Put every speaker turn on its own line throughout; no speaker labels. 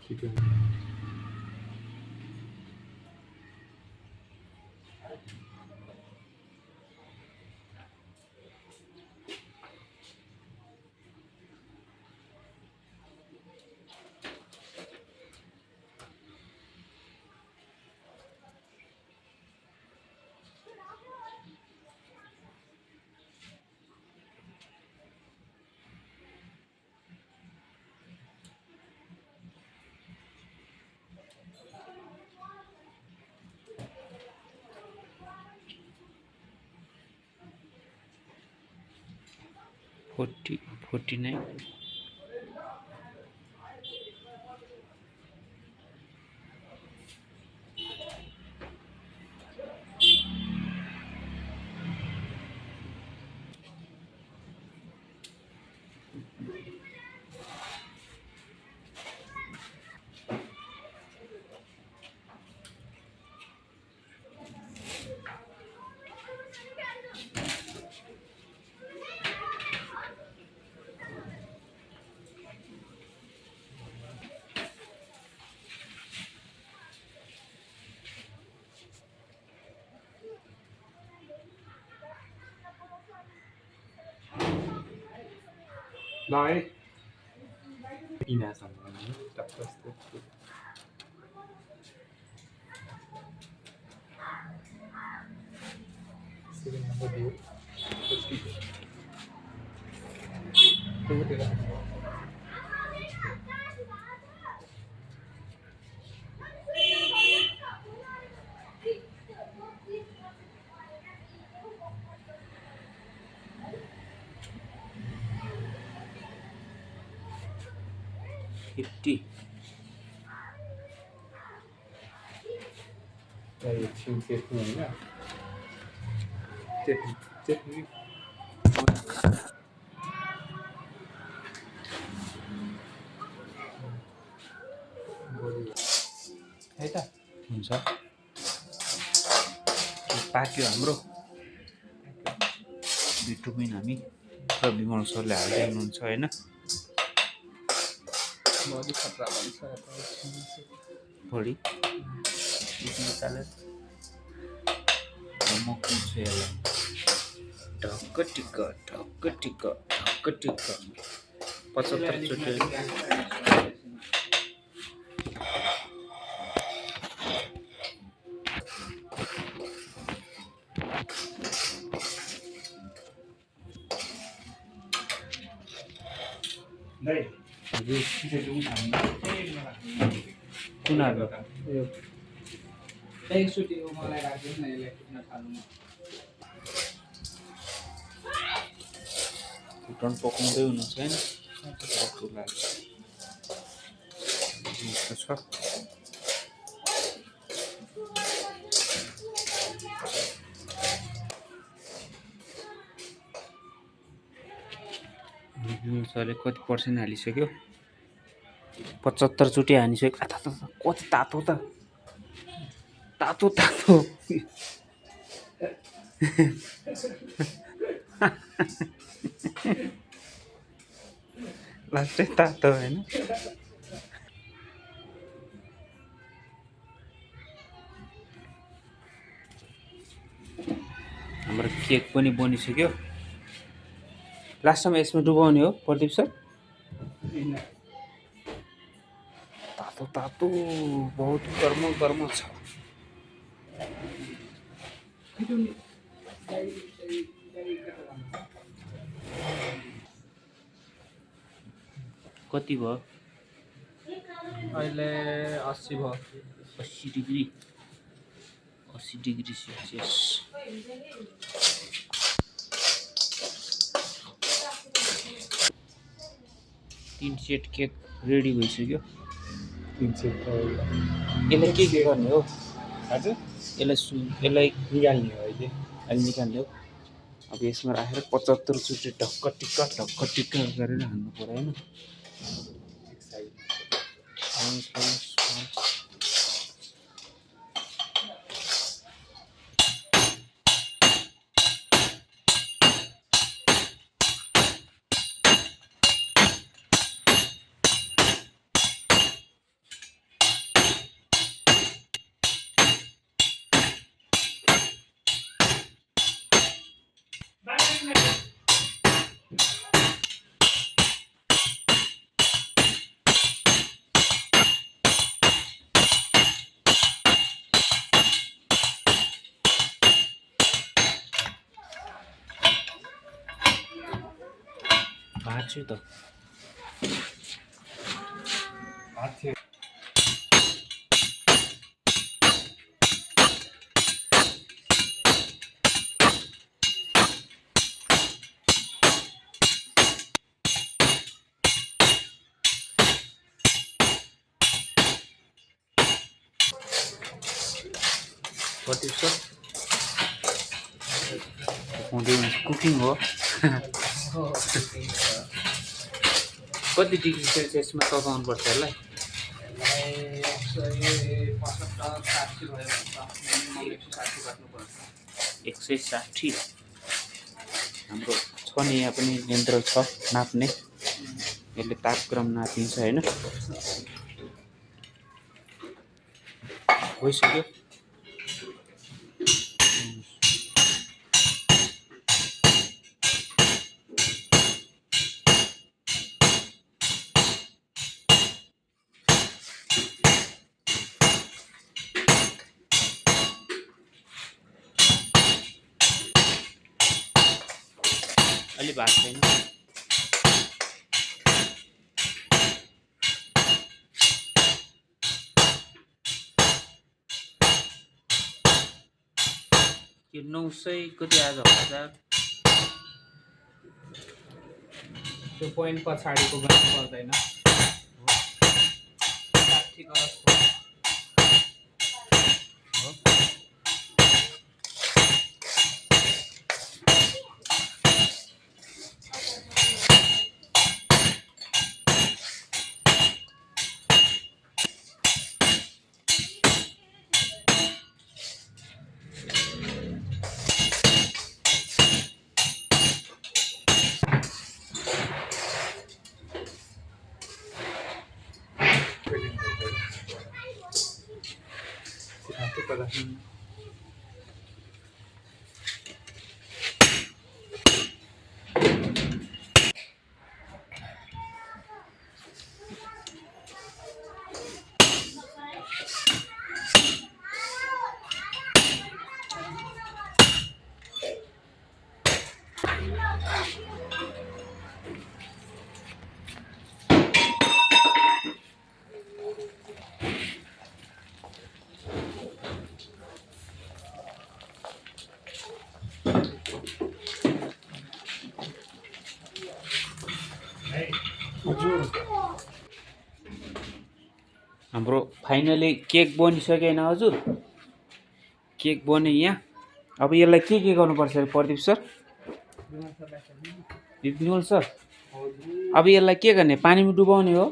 ठीक है।
Forty 49
Nej. I näsan.
Fifty
एकछिन चेप्नु होइन चेप्नु चेप्नु है त
हुन्छ पाक्यो हाम्रो भिटामिन हामी र विमल सरले हाल्दै हुनुहुन्छ होइन
बडी खतरा भन्छ
बढी निकालेर म कुर्छु यसलाई ढक्क टिक्क 75 चोटि कुन हाल्यो
एकचोटि मलाई राख्दैन न यसलाई कुट्न थाल्नु
भुटान पकाउँदै हुनुहुन्छ होइन छ सरले कति पर्सेन्ट हालिसक्यो 75 चोटि हानिसक्यो कति तातो त तातो लास्टै तातो होइन हाम्रो केक पनि बनिसक्यो लास्टमा यसमा डुबाउने हो प्रदीप सर तातो बहुत गर्म छ कति भयो
अहिले 80 भयो
80 डिग्री सेल्सियस तीन सेट केक रेडी भइसक्यो यसलाई के गर्ने हो
हजुर
यसलाई
निकाल्ने हो अहिले
अहिले निकाल्ने हो अब यसमा राखेर 75 चोटि ढक्क टिक्क गरेर हान्नु पर्यो होइन भाँच्छु त
भात थियो
कति छ कुकिङ हो कति डिग्री सेल्सियसमा पकाउनु पर्छ यसलाई
170-160 भयो भने त मिनिमम 160 गर्नुपर्छ
160 हाम्रो छ नि यहाँ पनि यन्त्र छ नाप्ने यसले तापक्रम नापिन्छ हैन भइसक्यो अलि भात छैन यो 900 कति आज 1000
त्यो पोइन्ट पछाडिको गर्नु पर्दैन 60 गरस
हो हाम्रो फाइनली केक बनिसक्यो हैन हजुर केक बन्यो यहाँ अब यसलाई के गर्नुपर्छ प्रदीप सर विमल सर अब यसलाई के गर्ने पानीमा डुबाउने हो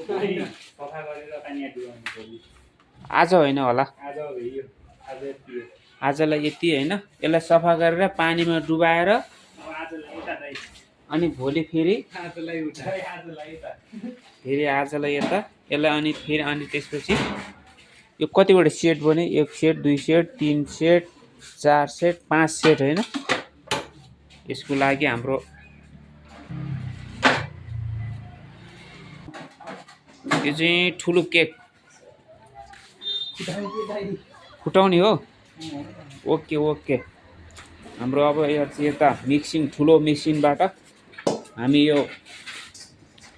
सफा गरेर पानीमा डुबाउनु
आज होइन होला
आज भयो आज यति
आजलाई यति हैन यसलाई सफा गरेर पानीमा डुबाएर
आजलाई यता दाइ
अनि भोलि फेरि
आजलाई उठा आजलाई यता
फेरि आजलाई यता यसलाई अनि फेरि अनि त्यसपछि यो कतिवटा सेट बन्यो 1 set 2 set 3 set 4 set 5 set हैन यसको लागि हाम्रो यो चाहिँ ठुलो केक फुटाउने हो ओके ओके हाम्रो अब यता मिक्सिङ ठुलो मेसिनबाट हामी यो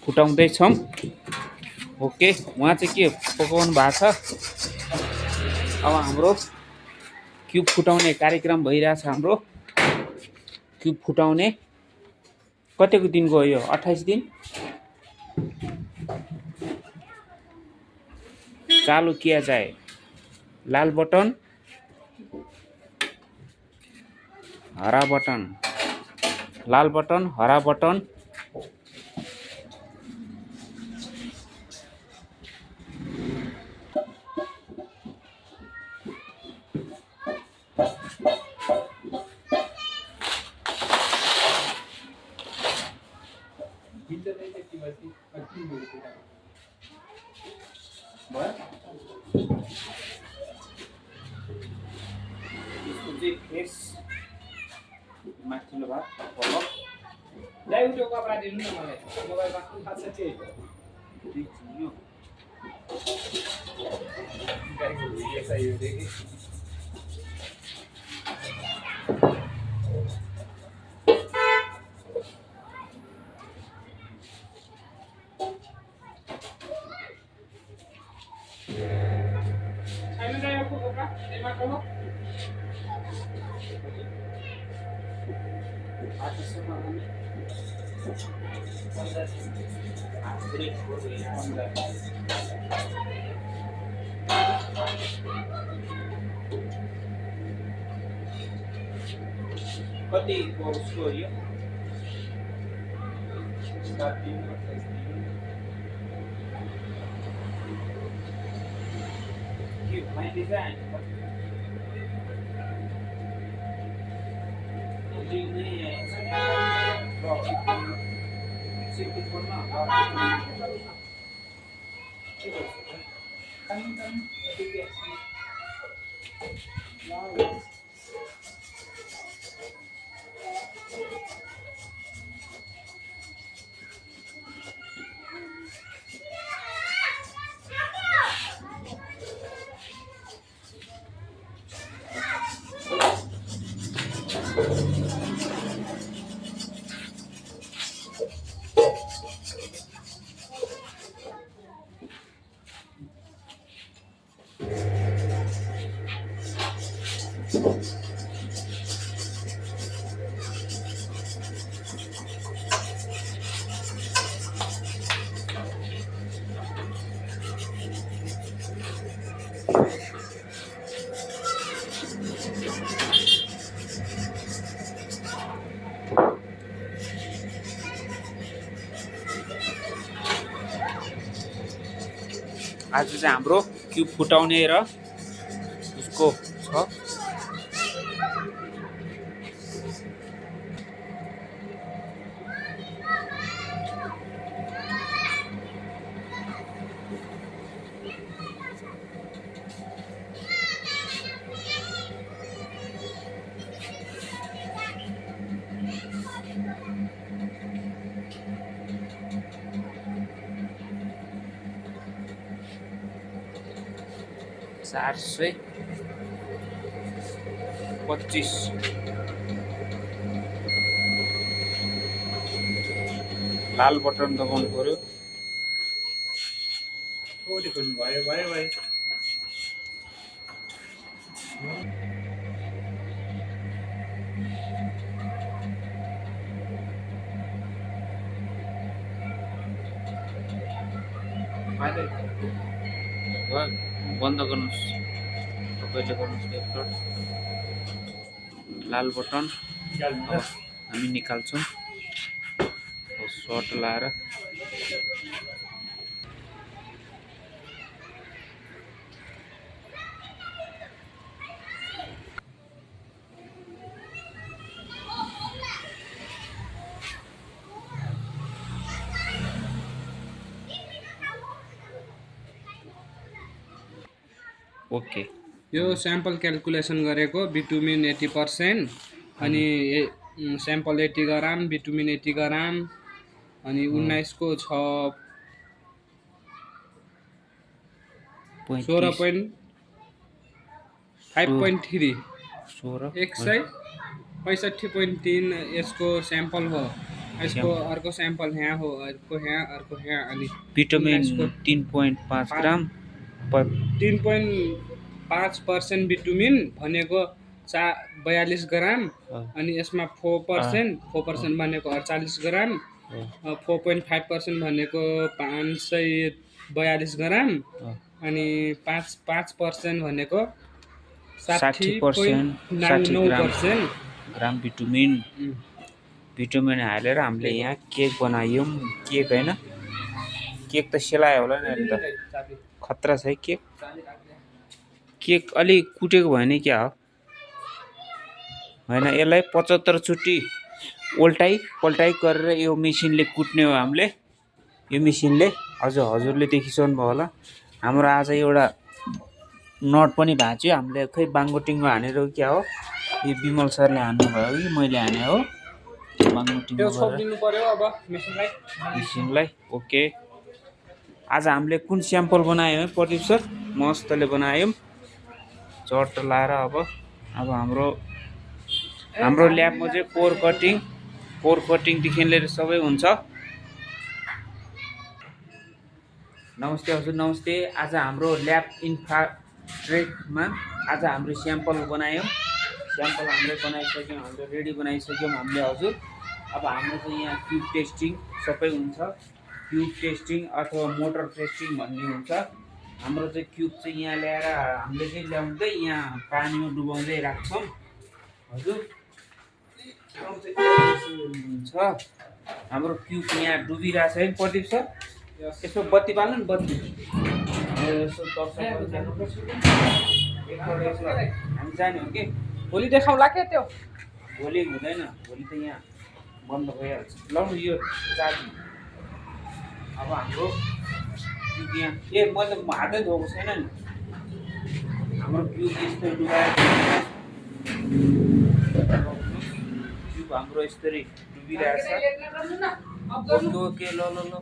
फुटाउँदै छौं ओके वहाँ चाहिँ के पकाउनु भएको छ अब हाम्रो क्युब फुटाउने कार्यक्रम भइरहेछ हाम्रो क्युब फुटाउने कतिको दिन गयो यो 28 दिन चालू किया जाए लाल बटन हरा बटन लाल बटन हरा बटन माथिल्लो भाग पलक
ल्याउ त्यो कपडा दिनु न मलाई मोबाइलमा कुन थाहा छ त्यो
यो
गाईको भिडियो चाहियो देखि
छैन ल्याएको कपडा त्यहीमा कहो
आजसम्म हामी 15 कति उसको यो के मैले चाहिँ आज चाहिँ हाम्रो क्युब फुटाउने र उसको छ चार सय 25 लाल बटन दबाउनु पर्यो
कोटी खोज्नु भयो भयो भयो
बन्द गर्नुहोस् तपाईँले गर्नुहोस् लेफ्ट लाल बटन अब हामी निकाल्छौँ सर्ट लाएर ओके
यो स्याम्पल क्याल्कुलेसन गरेको बिटुमिन 80% अनि स्याम्पल 80 ग्राम बिटुमिन 80 ग्राम अनि 19 को छ 16.5.3 165.3 यसको स्याम्पल हो यसको अर्को स्याम्पल यहाँ हो अर्को यहाँ अनि
विटामिन 3.5 ग्राम
3.5% बिटुमिन भनेको 42 ग्राम अनि यसमा 4% भनेको 48 ग्राम 4.5% भनेको 542 ग्राम अनि 5% भनेको 60.9%
ग्राम भिटामिन हालेर हामीले यहाँ केक बनायौँ केक हैन केक त सेलायो होला नि अहिले त खतरा छ है केक अलि कुटेको भयो नि क्या हो हैन यसलाई 75 चोटी पल्टाइ गरेर यो मेसिनले कुट्ने हो हामीले यो मेसिनले हजुरले देखिसक्नु भयो होला हाम्रो आज एउटा नट पनि भाँच्यो हामीले खै बाङ्गोटिङमा हानेर क्या हो यो विमल सरले हान्नुभयो कि मैले हाने हो बाङमुटीमा
त्यो
गएर
छोपिदिनु पर्यो अब मेसिनलाई।
मेसिनलाई। ओके, आज हामीले कुन स्याम्पल बनायौँ है प्रदीप सर? मस्तले बनायौँ चट्ट लाएर। अब हाम्रो ल्याबमा चाहिँ कोर कटिङदेखि लिएर सबै हुन्छ। नमस्ते हजुर, नमस्ते। आज हाम्रो ल्याब इन्फ्रास्ट्रेटमा आज हाम्रो स्याम्पल बनायौँ। स्याम्पल हामीले बनाइसक्यौँ, हामीले रेडी बनाइसक्यौँ हामीले हजुर। अब हाम्रो चाहिँ यहाँ क्युब टेस्टिङ सबै हुन्छ। क्युब टेस्टिङ अथवा मोटर टेस्टिङ भन्ने हुन्छ। हाम्रो चाहिँ क्युब चाहिँ यहाँ ल्याएर हामीले चाहिँ ल्याउँदै यहाँ पानीमा डुबाउँदै राख्छौँ हजुर। हुन्छ हाम्रो क्युब यहाँ डुबिरहेछ है प्रदीप सर। यसो बत्ती बाल्नु नि, बत्ती यसो दर्शकहरू जानुपर्छ। एकपल्ट यसो हामी जाने हो कि
भोलि देखाउँला के त्यो?
भोलि हुँदैन, भोलि त यहाँ बन्द भइहाल्छ। लाउनु यो चार्ज। अब हाम्रो क्युब यहाँ मैले त हातै धोएको छैन नि। हाम्रो क्युब यस्तो डुबाएको क्युब हाम्रो यसरी डुबिरहेछ। ओके ल ल ल ल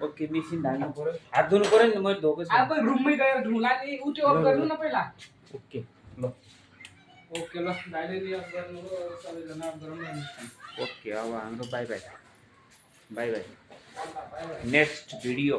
ओके, मेसिन ढाल्नु पर्यो, हात धुनु पर्यो नि, मैले धोएको छु।
अब रुममै गएर धुला नि, उठ्यो अफ गर्नु न पहिला।
ओके ल
ओके ल, भाइले रियाज गर्नु हो, सबैजना अफ गरौँ न।
ओके, अब हाम्रो बाई बाई नेक्स्ट भिडियो।